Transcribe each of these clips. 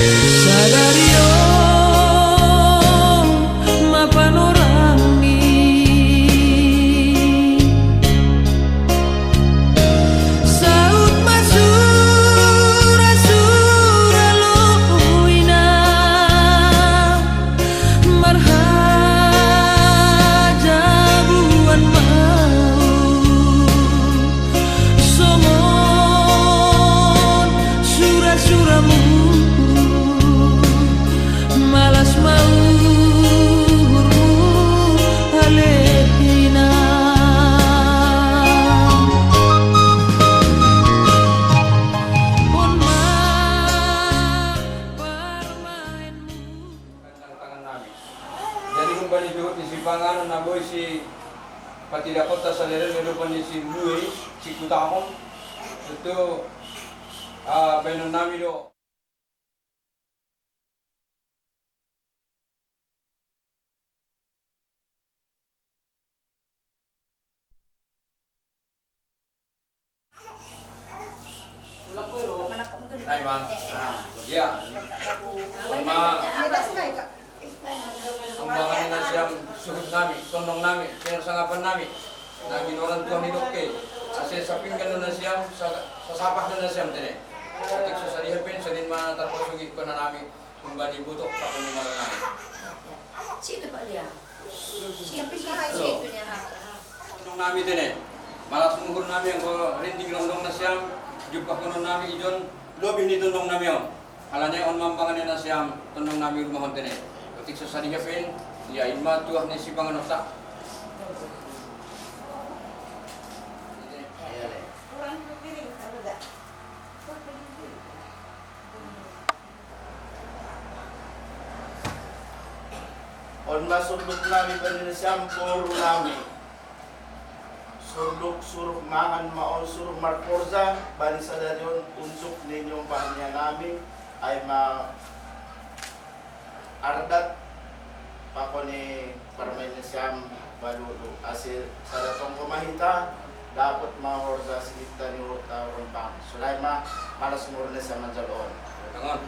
Sadario mapan orang saut masura-sura loina marhaja buan mau somon sura-suramu malas mau alehina pon permainmu tangan namin. Jadi kembali dulu di Sipangan naboy si Patida Kota Salera nilupan ni si Louis si Kutahong itu benon namin do. Ay bang, ya, Ambangan na siyang suhod namin, tondong namin, sinasanggapan namin, na ginoran tuang ni Dokke. Kasi sa pinggan na siyang, sa sapak na siyang tine. Atik sa sarihapin, sa din matarpasugit ko na namin kung ba di butok sa panimalan namin. Sino ba niya? Siyempre siya niya. Tondong namin tine. Malas mungkur namin ang rindig longdong na siyang, jumpa ko namin idon, lobi ni tondong namin yun. Alanya on mambangan na siyang tondong namin rumahon tine. Ketik sa sarihapin, ya ilma tuah ni Sipangan otak. On masundok namin kanina siyang puro namin. Sundok suruk mangan maon suruk marporza bani sa darion unsuk ninyong pahanya namin ay ardat pako ni parmay na siyang balulu asir sa datong kumahita dapat mahorza sikita ni Rota Rompang sulay malas muro na siya manjaloon. Tangan.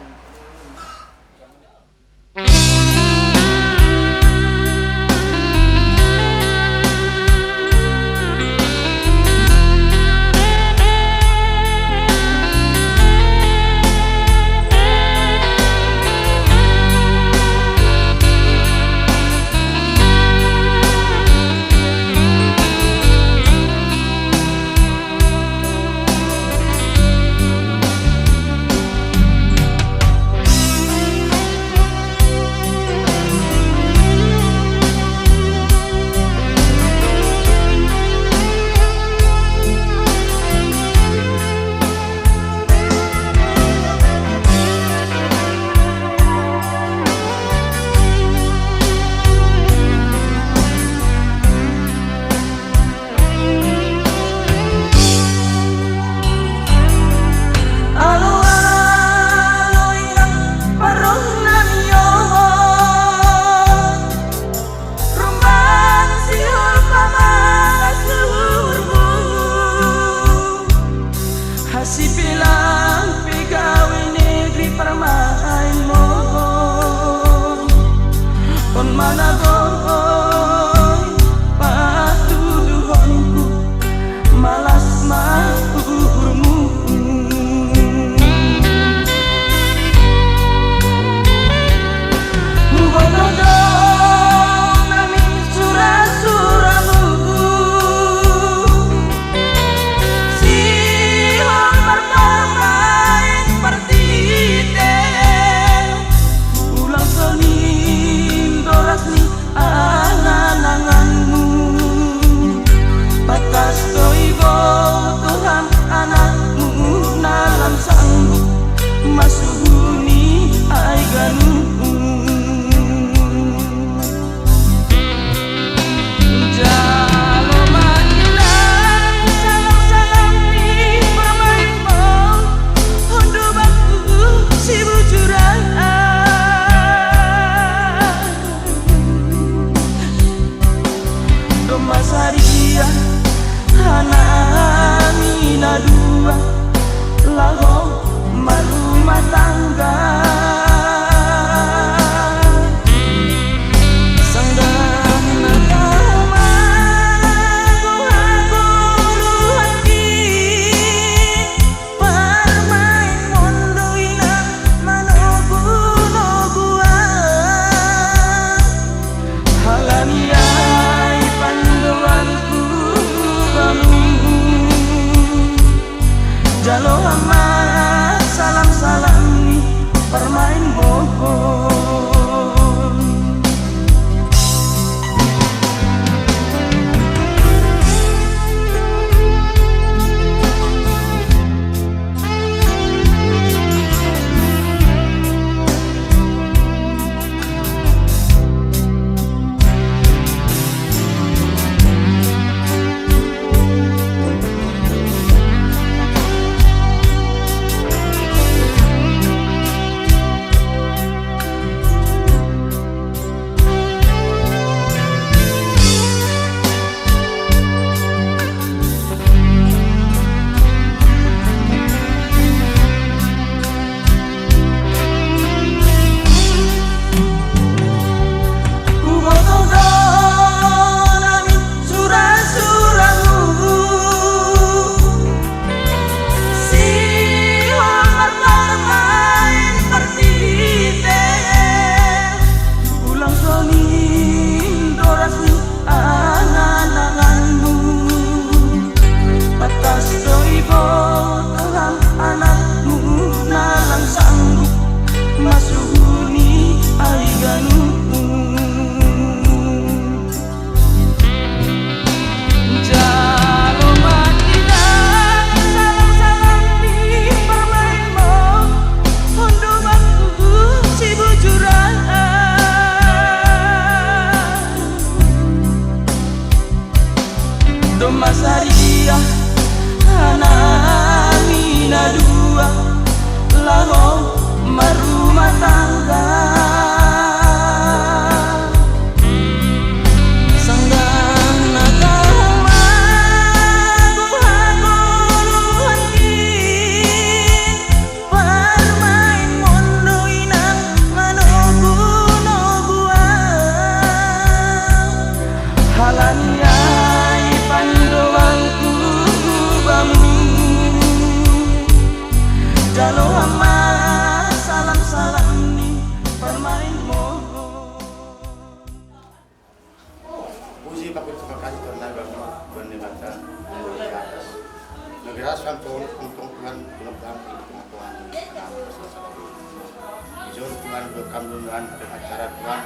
Tuhan berkam Tuhan pada acara Tuhan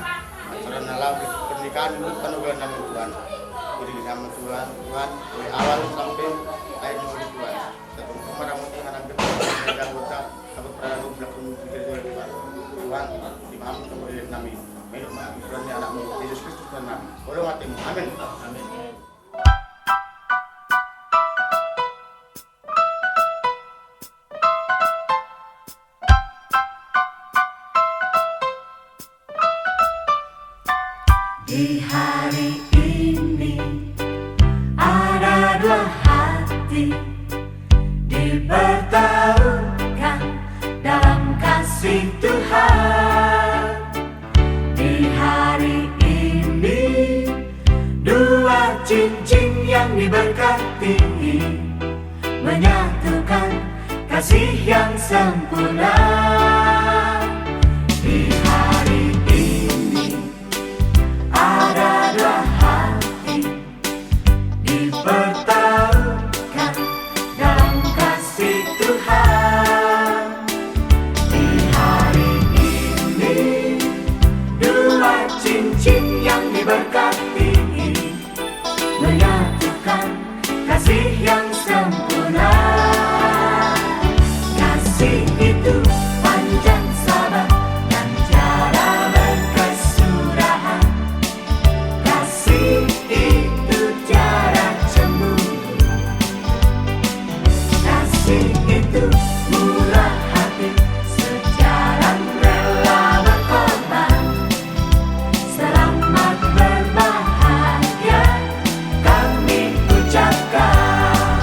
acara nalar pernikahan itu penuh nama Tuhan beri nama Tuhan dari awal sampai akhir Tuhan tetap kepada mungkin anak kita anggota dapat perahu belakang pikir Tuhan dimam kemudian nami minum Tuhan anakmu Yesus Kristus Tuhan nami boleh matimu amin amin. Di hari ini ada dua hati dipertemukan dalam kasih Tuhan. Di hari ini dua cincin yang diberkati menyatukan kasih yang sempurna. Di hari ini ada dua hati dipertemukan dalam kasih Tuhan. Di hari ini dua cincin yang diberkati menyatukan kasih yang sempurna. Kasih itu panjang sabar dan tiada berkesudahan. Kasih itu tiada cemburu. Kasih itu murah hati, sejalan rela berkorban. Selamat berbahagia kami ucapkan.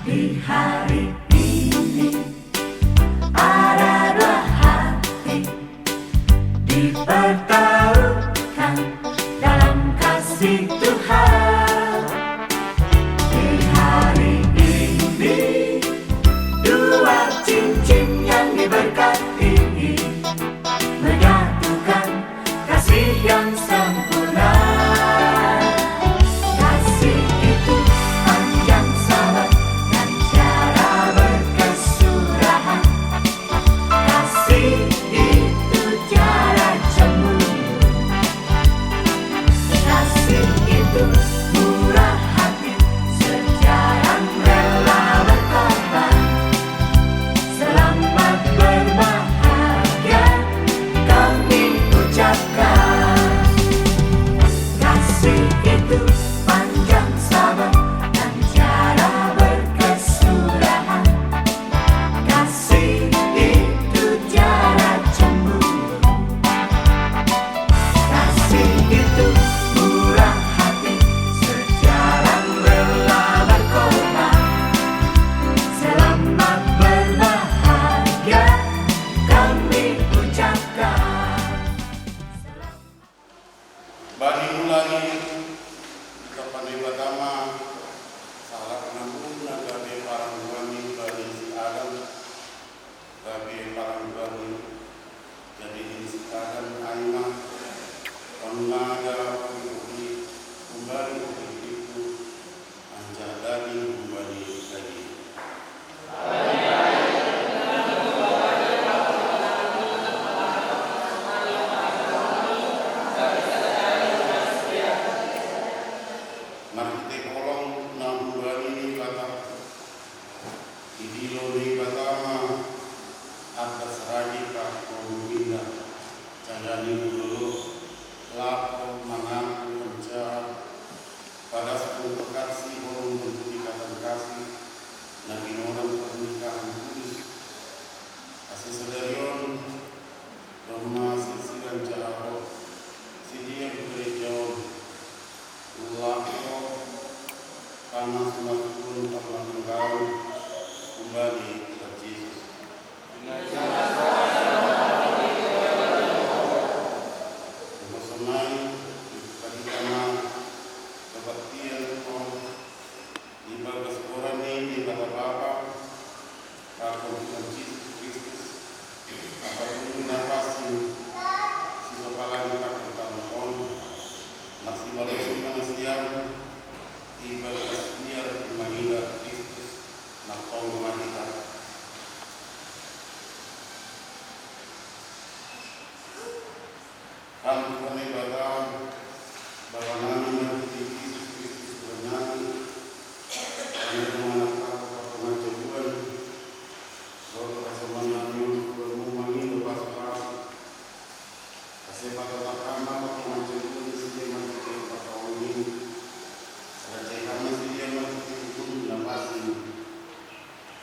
Di hari ini ada dua hati dipertemukan dalam kasih Tuhan. Di hari ini dua cincin yang diberkati menyatukan kasih yang sempurna. Kasih itu panjang sabar dan tiada berkesudahan. Kasih itu tiada cemburu. Kasih itu murah hati, sejalan rela berkorban. Selamat berbahagia kami ucapkan. Kasih itu panjang sabar dan tiada berkesudahan. Kasih itu tiada cemburu. Kasih itu murah hati, sejalan rela berkorban. Selamat berbahagia kami ucapkan. Bani ulangi kepada pertama salah penanggung gabe parang bani bani si Adam gabe parang bani jadi si Adam aima onlaga ukni kembali itu anjadani kembali lagi. Mari kita tolong nambah ini kata idilo ni pertama atas radika pembina jalani dulu laku mengaku mencari pada sepuluh kasih belum ikatan kasih nabi orang pernikahan kudus kasih sedarion rumah sisiran jauh sidia berjauh Ulako karena semakin pernah engkau kembali ke Yesus. Bersama Kami ibadah bahwa nami yang Yesus Kristus bernyanyi kami mengenalkan pengajaran bahwa kesamaan bermumani lepas perang kasih pada takama pengajaran sistem yang tahun ini ada kami sistem yang itu dinamasi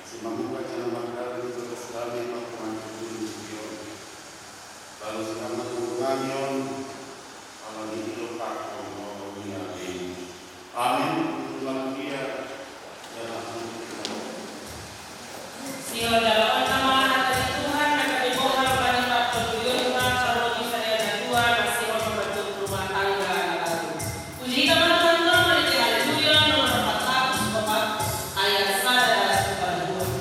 kasih membuka jalan bakar itu keselami pengajaran itu lalu selamat mengulangi kalau dihidupan amin. Tuhan dia dalam nama Tuhan yang kami mohon bagi Pak Peguyurma, calon Israel dan Tuhan masih membantu rumah tangga anak-anak. Puji nama Tuhan dari Haleluya nomor 404 ayat 1 dan 2.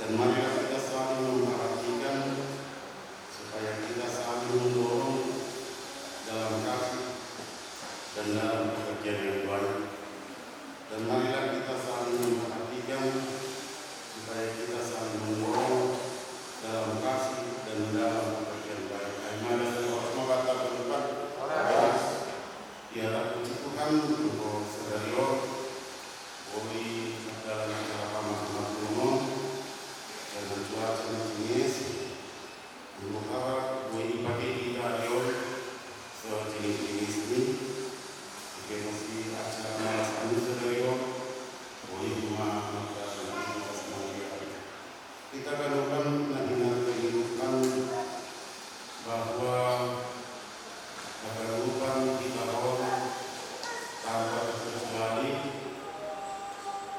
Dan marilah kita selalu memperhatikan supaya kita selalu mendorong dalam kasih dan dalam pekerjaan yang baik. Dan marilah kita selalu memperhatikan supaya kita selalu mendorong dalam kasih dan dalam pekerjaan baik. Marilah semua kata berdebat. Ialah puji Tuhan untuk saudara Boy dalam acara pamahaman umum dan cuaca jenis berupa Boy pakai kita Rio jenis ini jika masih acara malas anu saudara Boy rumah maka kita akan mengingatkan bahwa kehidupan kita tanpa terkecuali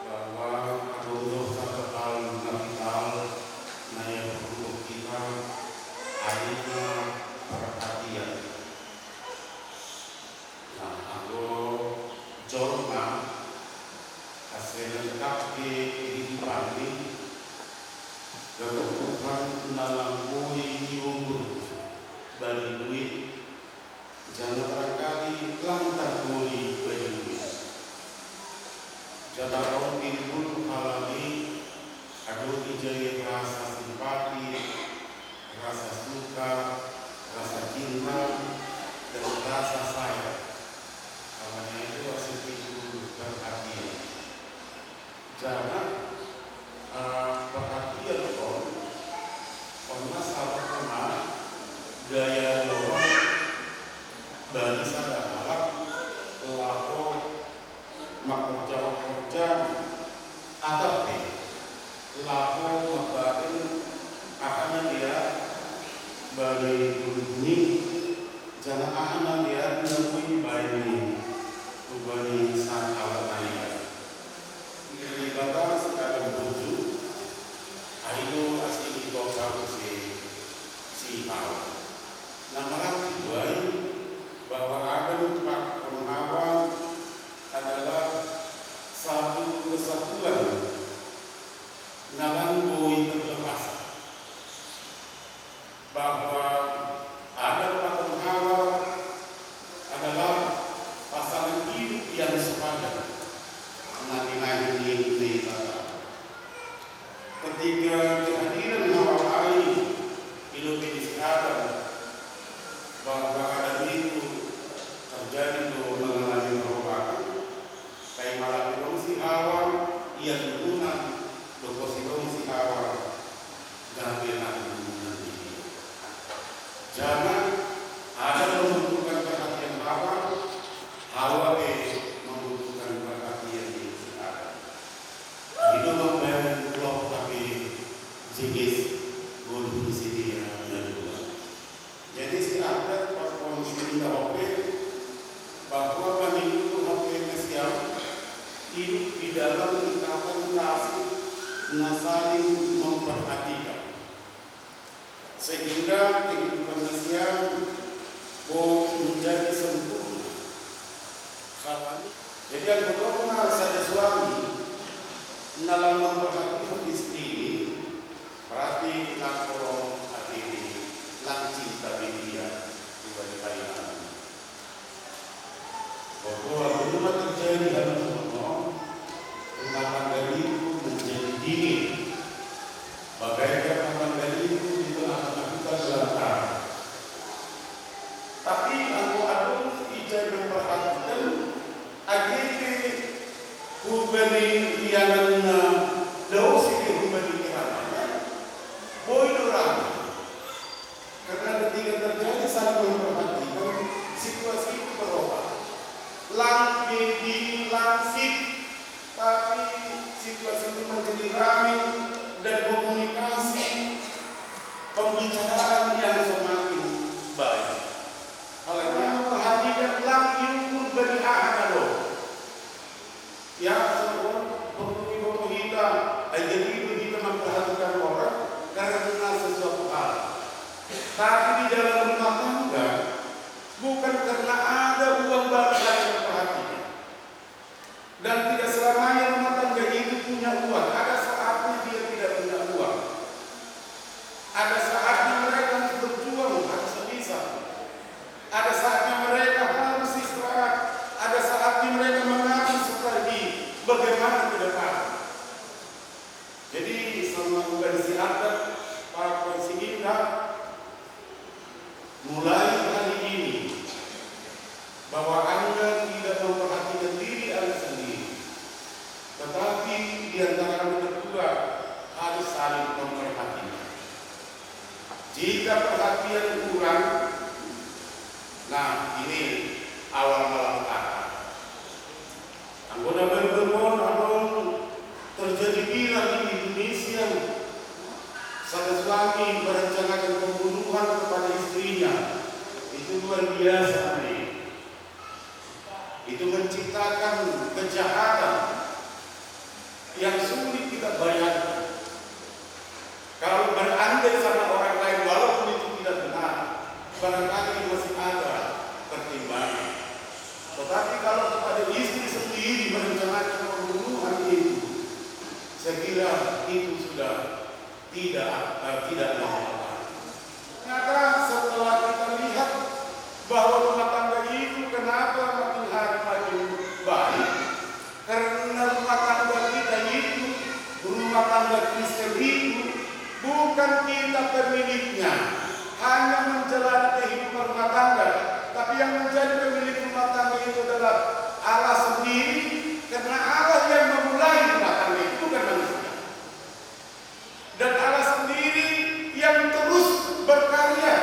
bahwa untuk satu hal kapital naya untuk kita akhirnya perhatian. Nah, aku coba hasil lengkap kehidupan ini kebutuhan dalam bui umur bagi duit. Jangan barangkali lantar bui bagi duit. Jangan orang timbul halali aduh dijadi rasa simpati, rasa suka, rasa cinta, dan rasa sayang. Karena itu harus timbul perhatian. Jangan perhatian masalah kena gaya dorong dari sadar laku makerja atau laku mabarin akan dia bagi bunyi jangan akan dia menemui bayi bagi saat awal ayat ini kata sekarang tujuh itu asli itu kamu si tahu nama bayi bahwa ada empat pengawal adalah istiadat natin ini ketika kehadiran Hawa Ilumin istiadat bahwa ada itu terjadi mengalami perubahan kayak malah si Hawa ia turunan si Hawa dan jangan ada membutuhkan perhatian Hawa membutuhkan perhatian istiadat. Itu memang blok tapi jigis guru sini dan dua. Jadi istiadat pas kondisi kita oke bahwa kami itu oke siap hidup di dalam ikatan kasih saling memperhatikan sehingga kehidupan manusia menjadi sempurna. Jadi yang kedua saja suami dalam memperhatikan istri berarti nakoro hati lang cinta dia dibalik kaitan. Bahwa belum terjadi dalam rumah tangga itu menjadi dingin. Bagaikan rumah tangga itu kita gelapkan. Tapi aku ijai memperhatikan akhirnya hubungan yang jauh sih hubungan kiramanya boy orang karena ketika terjadi saling memperhatikan situasi itu berubah langsing tapi situasi itu menjadi ramai dan komunikasi pembicaraan yang semakin baik. Halnya perhatikan langsing pun berada loh. Ya, pokok kita, jadi itu kita memperhatikan orang karena sesuatu hal. Tapi di dalam rumah tangga bukan karena ada uang bakal yang memperhatikan. Dan tidak selamanya rumah tangga itu punya uang. Ada saatnya dia tidak punya uang. Ada saatnya mereka harus berjuang, harus bisa. Ada saatnya mereka harus istirahat. Ada saatnya mereka mengaku strategi bagaimana ke depan. Jadi selama kondisi adat para kondisi kita mulai hari ini bahwa Anda tidak memperhatikan diri Anda sendiri, tetapi di antara Anda berdua harus saling memperhatikan. Jika perhatian kurang, nah ini awal malapetaka. Anggota berdemoon abang terjadi viral di Indonesia. Sang suami merencanakan pembunuhan kepada istrinya. Itu luar biasa nih. Itu menciptakan kejahatan yang sulit kita bayangkan. Kalau berandai sama orang lain walaupun itu tidak benar, barangkali masih ada pertimbangan. Tetapi kalau kepada istri sendiri merencanakan pembunuhan itu, saya kira itu sudah tidak normal. Ternyata setelah kita lihat bahwa rumah tangga itu kenapa makin hari makin baik, karena rumah tangga kita itu, rumah tangga Kristen itu bukan kita pemiliknya, hanya menjalani kehidupan rumah tangga. Tapi yang menjadi pemilik rumah tangga itu adalah Allah sendiri, karena Allah yang memulai rumah tangga itu bukan manusia. Dan Allah sendiri yang terus berkarya,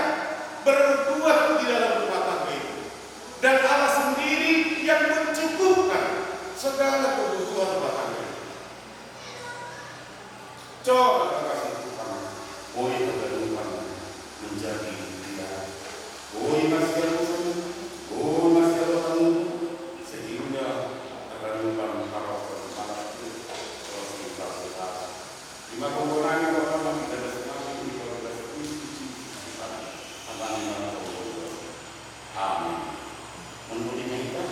berbuat di dalam rumah tangga itu. Dan Allah sendiri yang mencukupkan segala kebutuhan rumah tangga itu. Coba kita kasih Tuhan, boleh keberupan menjadi dia. Boleh masih sehingga tergantung kalau bermalas itu terus kita berkata. Lima komponennya kalau kita ada sekali di kalau ada institusi di sana. Amin. Menurut kita.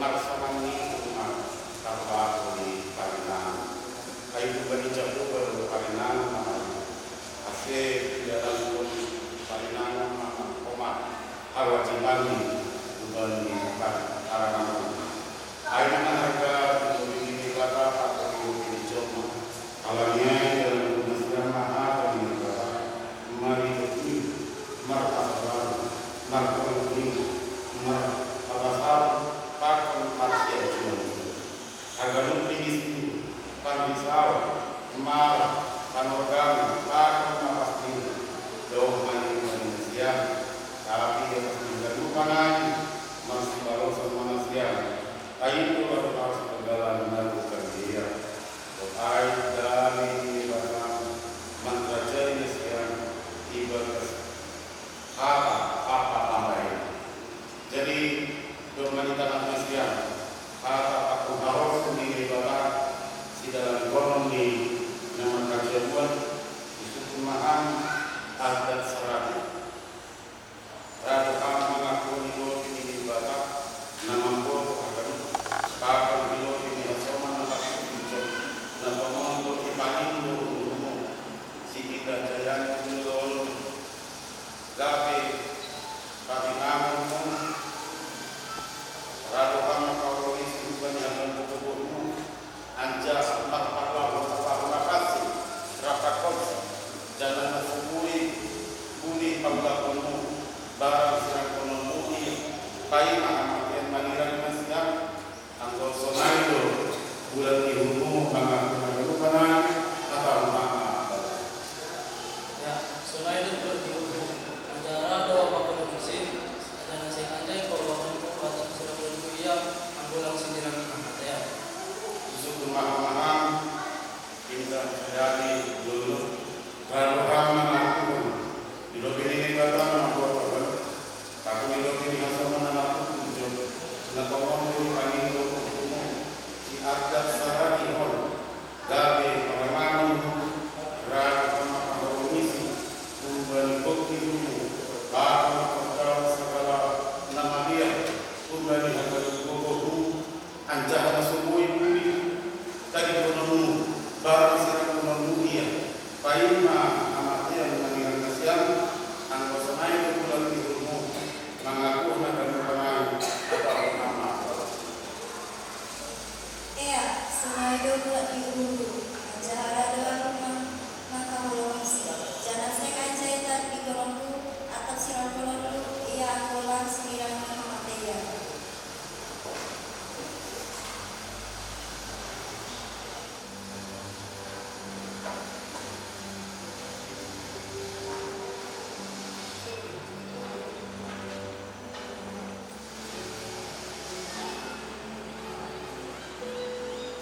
marsamani umar tanpa di parinan ayu bani jabu baru parinan ase dalam parinan umar awajibani bani parinan ayu harga ini kata atau di joma alanya dalam muslim mahal di kata mari ini martabat martabat martabat pakon manusia agar lebih panisau mal panorgan pakon pasti doa manusia tapi yang mengadukan masih baru sama manusia ayu harus segala melakukan dia doa dari barang mantra jadi sekian ibadah apa jadi doa kita manusia aku harus sendiri bapak di dalam ekonomi nama kajian itu kumahan adat serata rata kami mengaku ini bapak nama buat agar kakak bilo ini sama nama itu nama mau dipakai dulu si kita jalan dulu tapi kami namun rata kami kalau itu banyak buku-buku anja empat kasih rapat kos jalan buli panglakono barang serang konomuni kain yang maniran masjid anggo sonayo bulan ihumu mengalukan atau Ya, selain itu berdihukum acara doa pakon musim ada nasi kanjai korban atau sudah berkuliah ambulang sindiran ya. Yusuf maham kita terjadi dulu kalau kami mengaku di lobi ini kata membuat apa tapi di lobi ini sama mengaku tujuh nak ngomong paling dulu si adat sarah ihol dari pengalaman rakyat sama komisi kumbali bukti dulu bahwa kalau segala nama dia kumbali hasil buku ancaman semua ini tadi konomu barang serang konomu dia paima amatian mengenai kasihan anggo sanai bulan ilmu mengaku akan berperan atau nama Iya, sengaja buat ibu acara doa rumah maka ulama siap jangan saya kancai di kolomku atau siram kolomku ia anggolan sembilan materi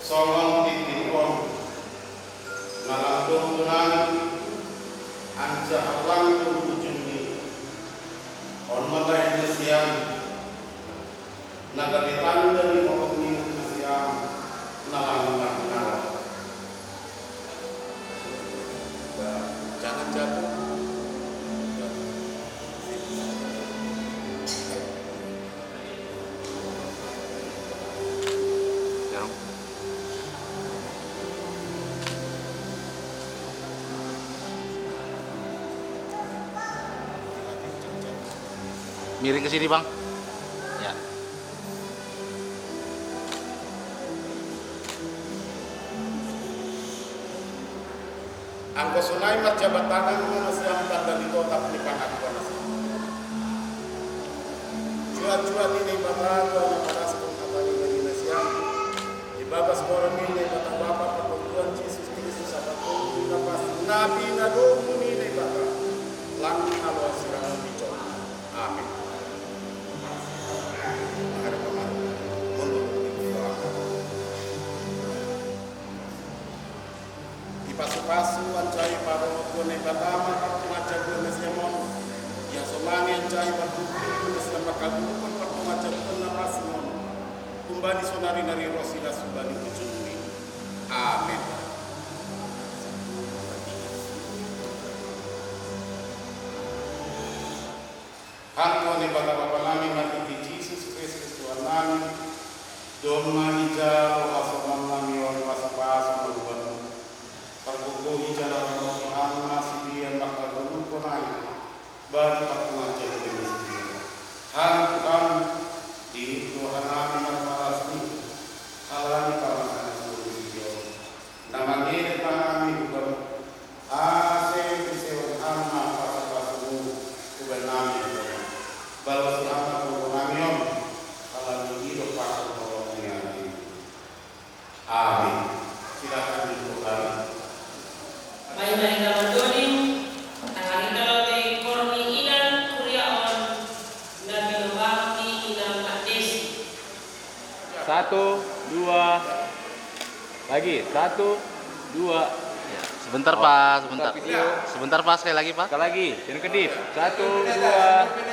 solong titikon malandung tunan anja alang ujungi on matai nesian nagalitan dari mokoni nesian nalang jangan jatuh miring ke sini bang ya angko sunai mat jabatan nasiam tanda di kota di pangakuan cuat-cuat ini bapak pada sepuluh kata di nasiam di babas koran ini kata bapak pertujuan Yesus Kristus apa pun lepas nabi nadomu ini bapak langit kalau sirang bicara amin. Pasu-pasu ancai paro kone batama ngaca kone semon ya somani ancai batuki kone selama kabukun paku ngaca kone napasimon kumbani sonari nari rosila subani ujungi amin. Hangko ni bata bapa nami mati di Yesus Kristus Tuhan nami 1, 2. Lagi 1, 2. Ya, sebentar Pak, sebentar. Video. Sebentar Pak, sekali lagi Pak. Sekali lagi, jangan kedip. 1, 2.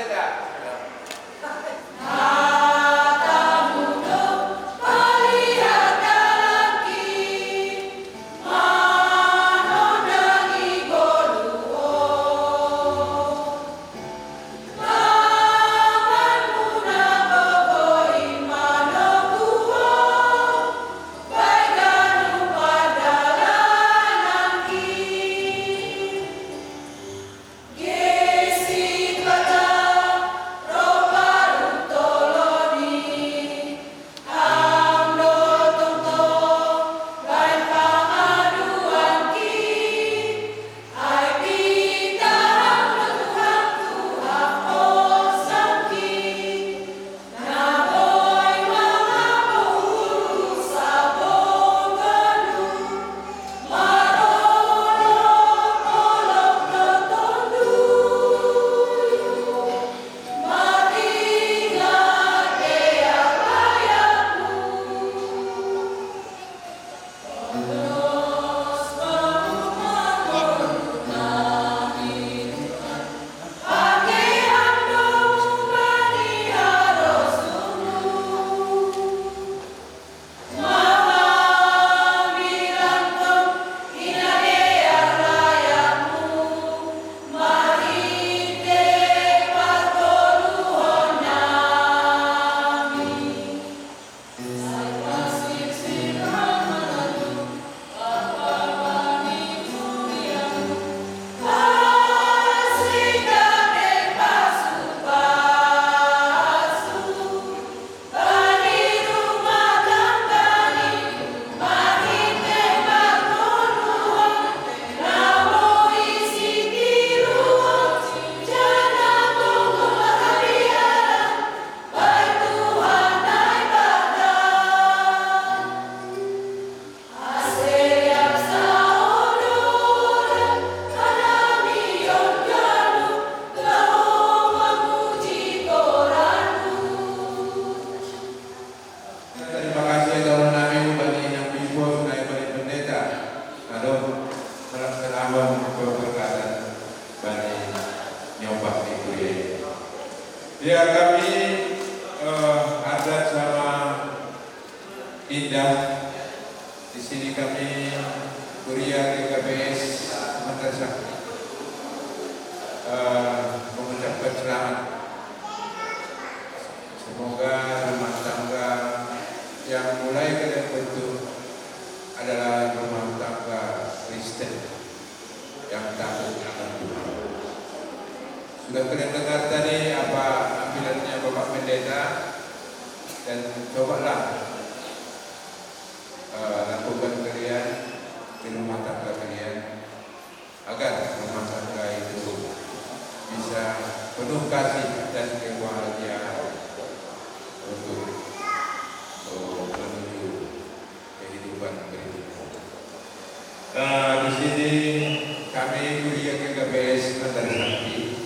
Terima kasih tahun nami bagi yang bimbos naik balik pendeta. Aduh, melaksanakan perkara bagi nyopak di kuliah. Ya kami adat sama Indah. Di sini kami kuliah GKPS Sementara Sakti. Mengucapkan selamat. Semoga rumah tangga yang mulai kalian bentuk adalah rumah tangga Kristen yang takut akan Tuhan. Sudah kalian dengar tadi apa ambilannya Bapak Pendeta, dan cobalah lakukan kalian di rumah tangga kalian agar rumah tangga itu bisa penuh kasih dan kebahagiaan untuk menuju kehidupan berikutnya. Di sini kami kuliah GKPS Sementara Sakti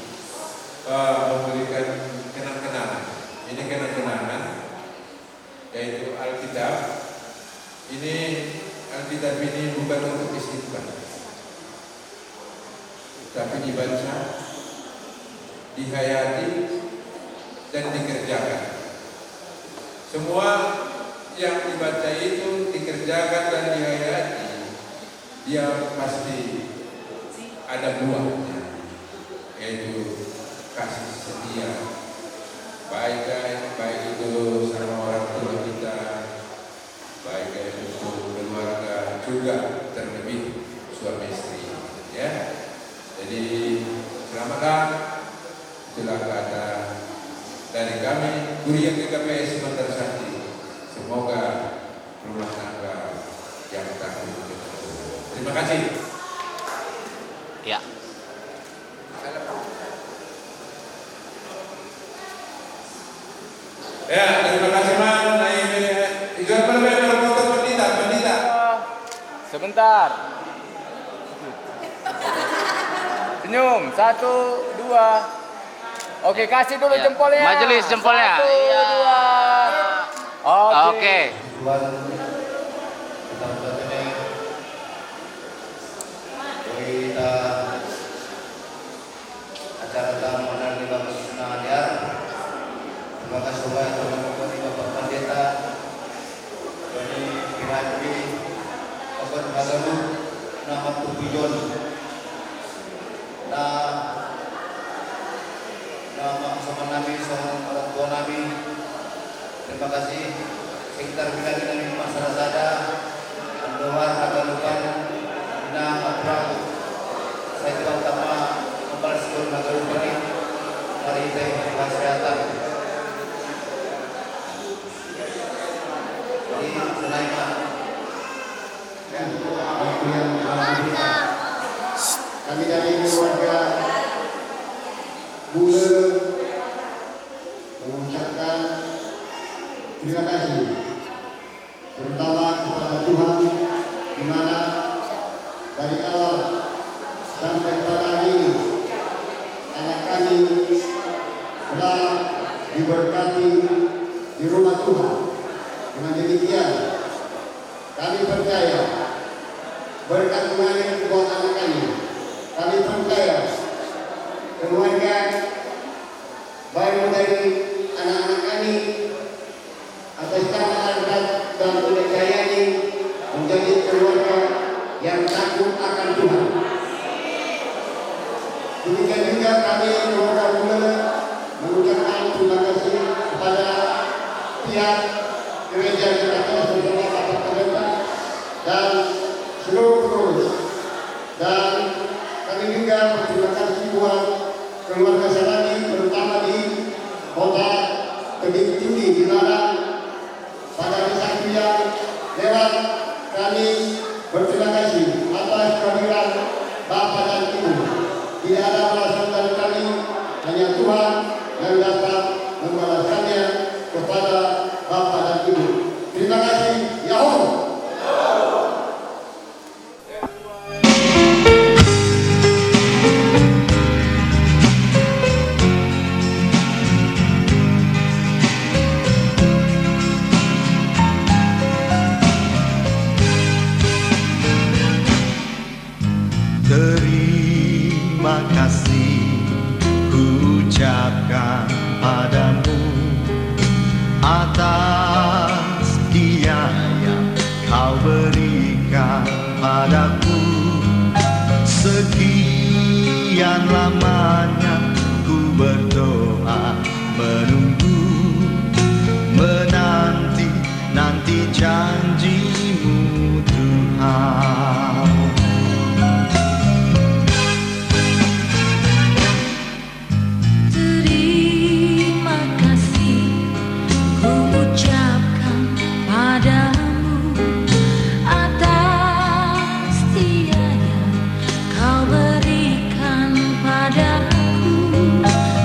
memberikan kenang-kenangan. Ini kenang-kenangan yaitu Alkitab. Ini Alkitab ini bukan untuk disimpan, tapi dibaca, dihayati, dan dikerjakan. Semua yang dibaca itu dikerjakan dan dihayati, dia pasti ada buahnya, yaitu kasih setia, baik itu sama orang tua kita, baik itu keluarga, juga terlebih suami istri, ya. Jadi selamatlah, itulah kata dari kami kuliah GKPS Sementara Sakti. Semoga rumah tangga yang takut kepada Tuhan. Terima kasih. Ya. Ya, terima kasih man. Ikut berfoto pendeta. Sebentar. Senyum. 1, 2. Oke, kasih dulu Ya. jempolnya. Majelis jempolnya. 1, Iya. 2. Oke. Tuhan kita berkata kita acara tamu dan Bapak Sunahadiar. Terima kasih banyak teman-teman Bapak Pendeta, dari Kiraji, Bapak Bagalu, nama Tujuan, nama sama Nabi, sama orang tua Nabi. Terima kasih sekitar bila dari masyarakat Andowar agak lupa nama Prabu. Saya tidak utama membalas turun agak lupa ini. Mari saya kesehatan. Jadi Sulaiman. Aku yang alhamdulillah. Kami dari keluarga Bule mengucapkan terima kasih terutama kepada Tuhan di mana dari awal sampai pada hari ini anak kami telah diberkati di rumah Tuhan. Dengan demikian kami percaya berkat Tuhan yang buat anak kami. Kami percaya keluarga baik dari anak-anak kami atas nama harkat dan budaya ini menjadi keluarga yang takut akan Tuhan. Demikian juga kami keluarga Bule mengucapkan terima kasih kepada pihak gereja kita sebagai Bapak Pendeta dan seluruh pengurus, dan kami juga berterima kasih buat keluarga Sarani terutama di kota Tebing Tinggi di mana pada kesaktian lewat kami berterima kasih atas kehadiran Bapak dan Ibu. Tidak ada balasan dari kami, hanya Tuhan yang dapat membalaskannya kepada Bapak dan Ibu. Terima kasih. Yahoo! Terima kasih ku ucapkan padamu atas dia yang kau berikan padaku. Sekian lamanya ku berdoa menunggu, menanti janjimu Tuhan. Terima kasih ku ucapkan padamu atas setia yang kau berikan padaku.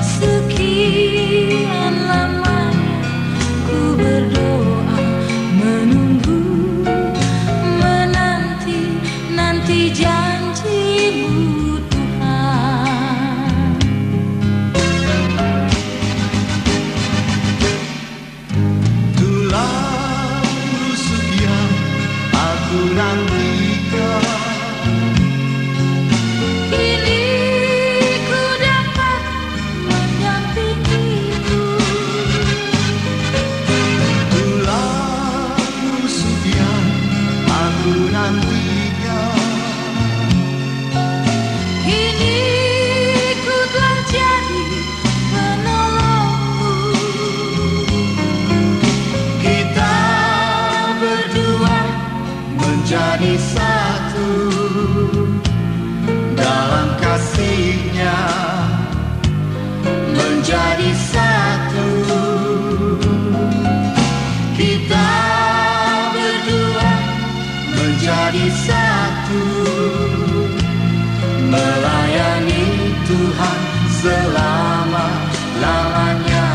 Sekian lamanya ku berdoa menunggu, menanti janjimu Tuhan. Tulang rusuk yang aku nantikan, Kini ku dapat mendampingimu. tulang rusuk yang aku nantikan. Kini ku telah jadi penolongmu. Kita berdua menjadi satu dalam kasih-Nya, menjadi satu. Kita berdua menjadi satu, melayani Tuhan selama-lamanya.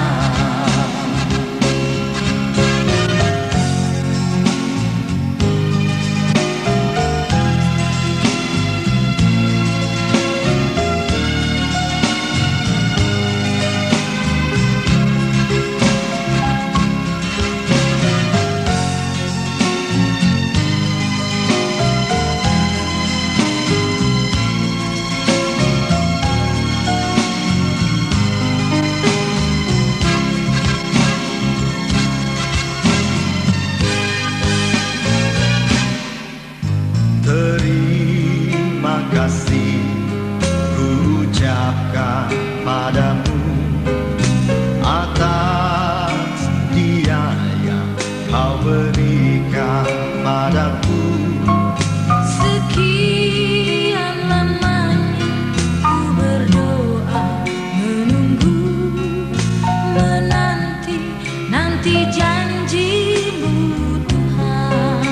padaku. Sekian lamanya ku berdoa, menunggu, menanti, nanti janji-Mu Tuhan.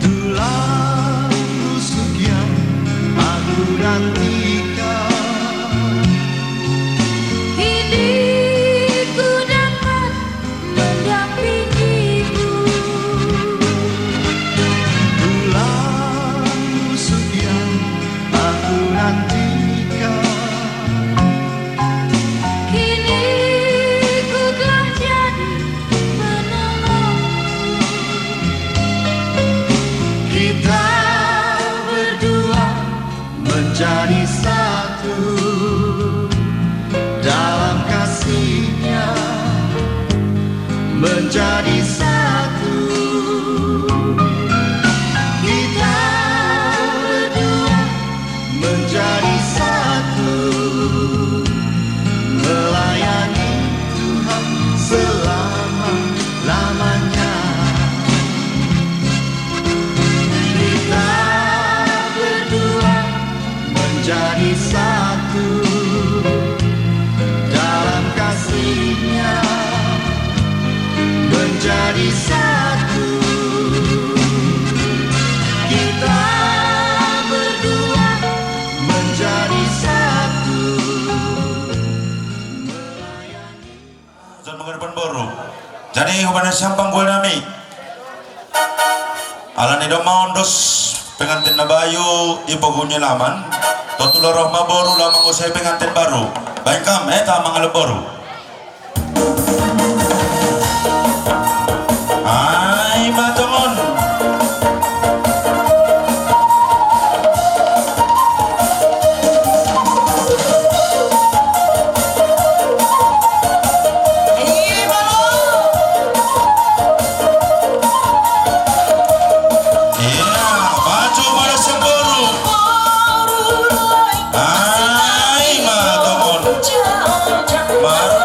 Telah sekian aku nantikan, Kini ku dapat mendampingi-Mu. telah sekian aku nantikan. Kini ku telah jadi penolong. Kita berdua menjadi satu dalam kasih-Nya, menjadi satu. Kita berdua menjadi satu, melayani Tuhan selama-lamanya. Kita berdua menjadi satu dalam kasih-Nya, menjadi satu. Kita berdua menjadi satu, melayani. Zon menghadapan baru. Jadi kepada siapa gue nami? Alani doma ondos pengantin na bayu ipogunyo laman. Totulo rohma baru lamang usai pengantin baru. Baik kam, tamang ala baru. Ay, matongon. Mar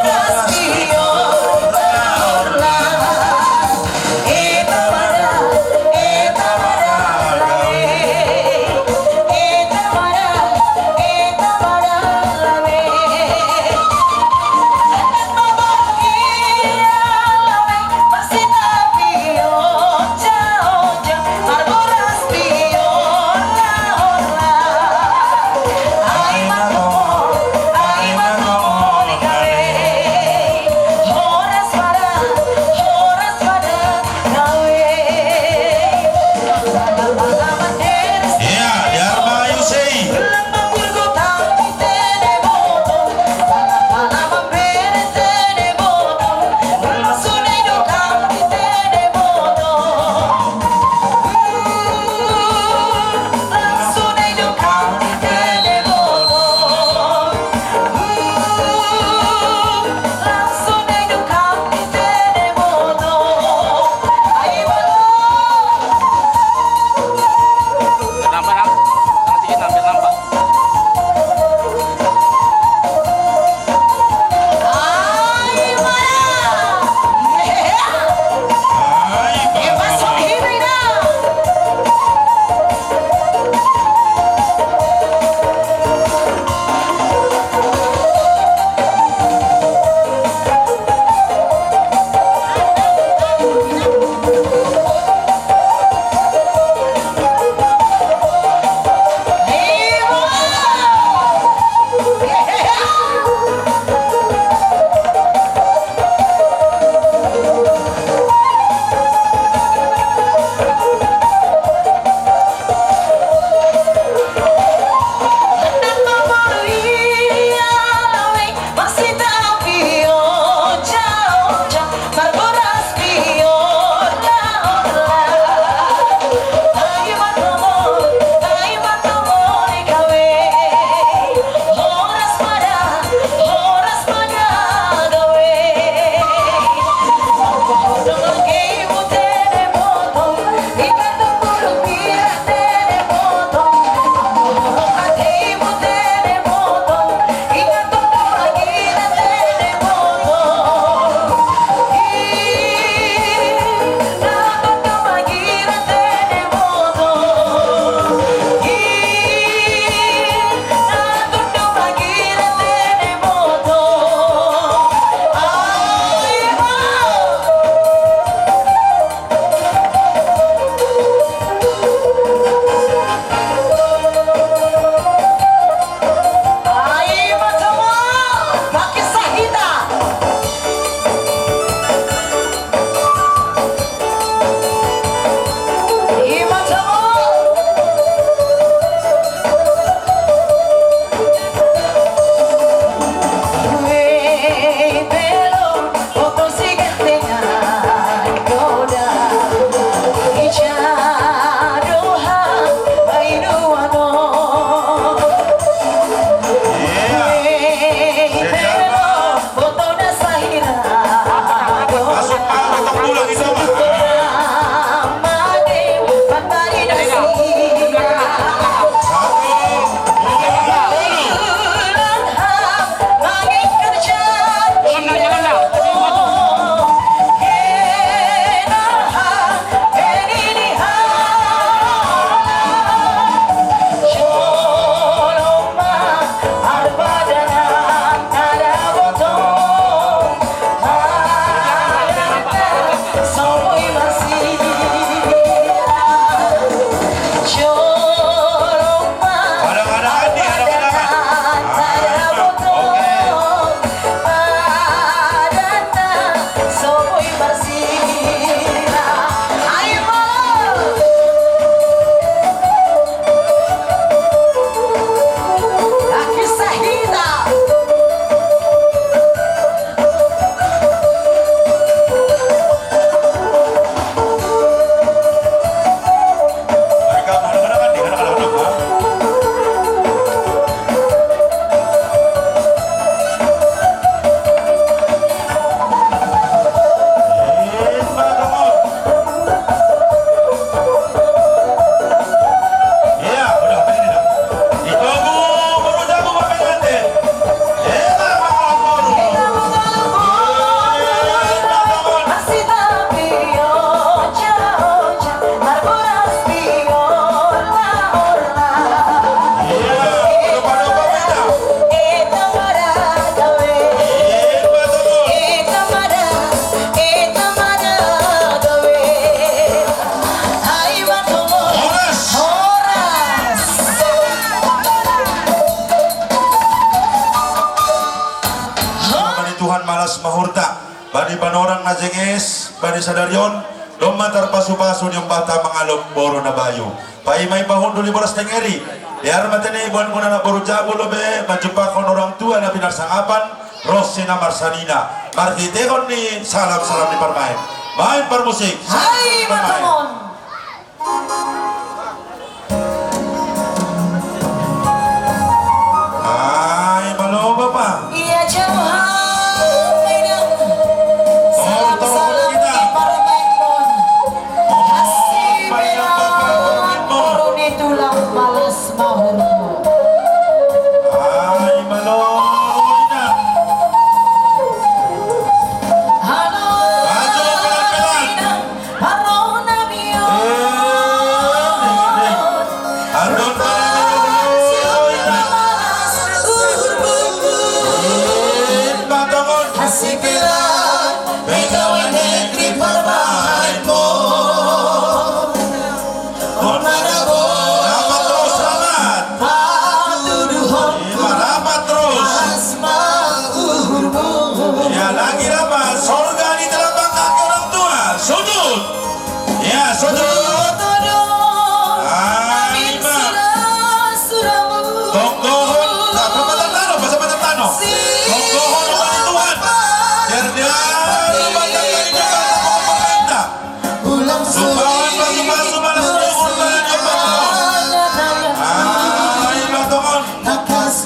Tuhan malas mahurta. Bani panorang na jenges, bani sadaryon, lumatar pasu-pasu yung bata mangalok boro na bayo. Paimay pahundo li boras tengeri. Diar matene ibuan muna na boro jabo lobe, majumpa kon orang tua na pinarsangapan, Rosina Marsalina. Markitekon ni salam-salam ni permain. Main permusik. Hai Matamon. Hai malo Bapak. Iya jauh. Tolong kita. Tulang malas mahurmu. Hai malo kita. Halo. Maju pelan-pelan. Halo Nabio. Adon Batamon. Asipilan, pegawai negeri permain mo. Selamat terus, selamat. Patuduhon Rapat terus. asma uhurmu. Ya lagi rapat. Sorga di telapak kaki orang tua. Sujud. Ya sujud. Hai ma. Tonggohon. Tak pematan tano, pasapatan tano. Tonggohon umat Tuhan. Biar dia lupa kali pemerintah. Sumpahan pasu-pasu malas tuhun dan nyoba. Hai Batamon. Bagus.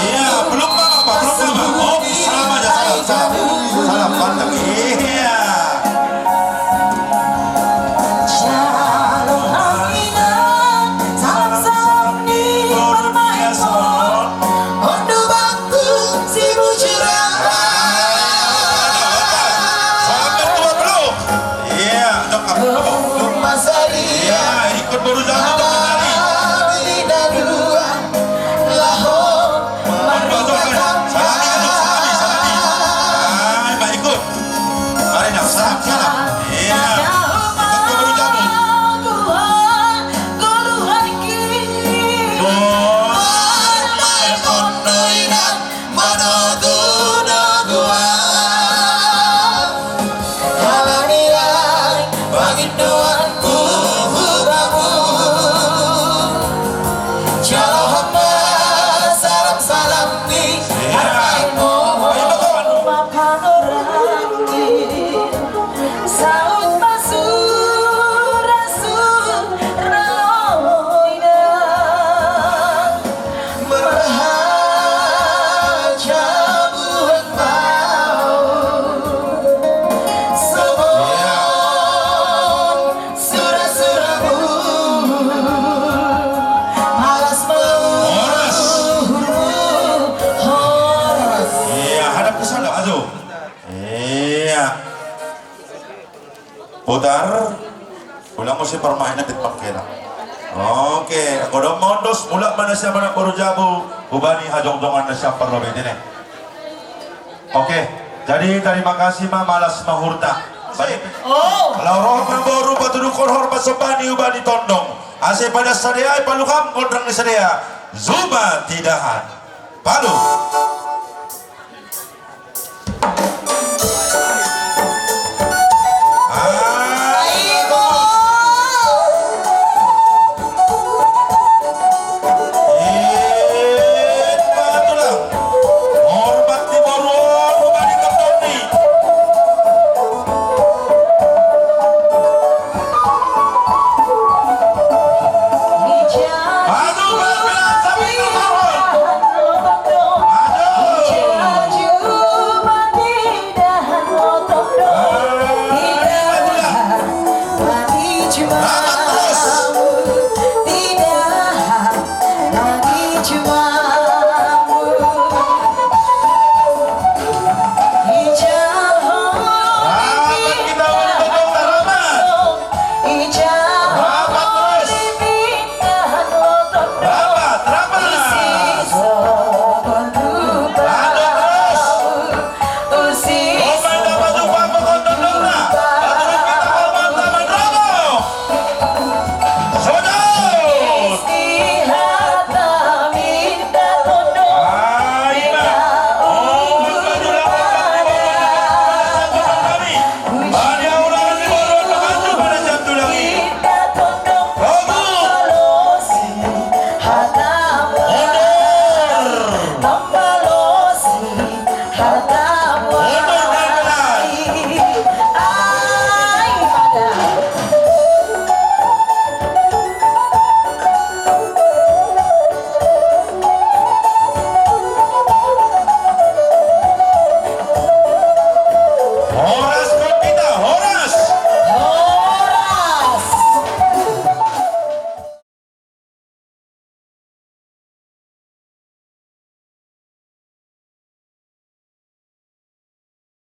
Iya, belum mama Pak, belum mama. Oh, salam aja, salam. Salam pantang. Iya. Luar biasa. Salam mertua belum? Iya, dok. Iya, ikut baru jalan untuk menari. Hai, Mbak ikut. Mari nak salam, salam. Iya. Ikut baru jalan. Saud masur rasul raoina berhaja buat mau sebon surah-surahmu malas Horas. horas. Iya, hadap ke sana, maju. Iya. Putar. Ulang mo si permainan di pangkira. Oke, kodong mondos mula mana siapa nak baru jabu, ubani hajong-jongan na siapa robe ini. Oke, jadi terima kasih ma malas mahurta. Baik. Oh, Kalau roh berboru patudukon hormat sobani ubani tondong. Ase pada sadia palukam kondrang ni sadia. Zuba tidahan. Palu.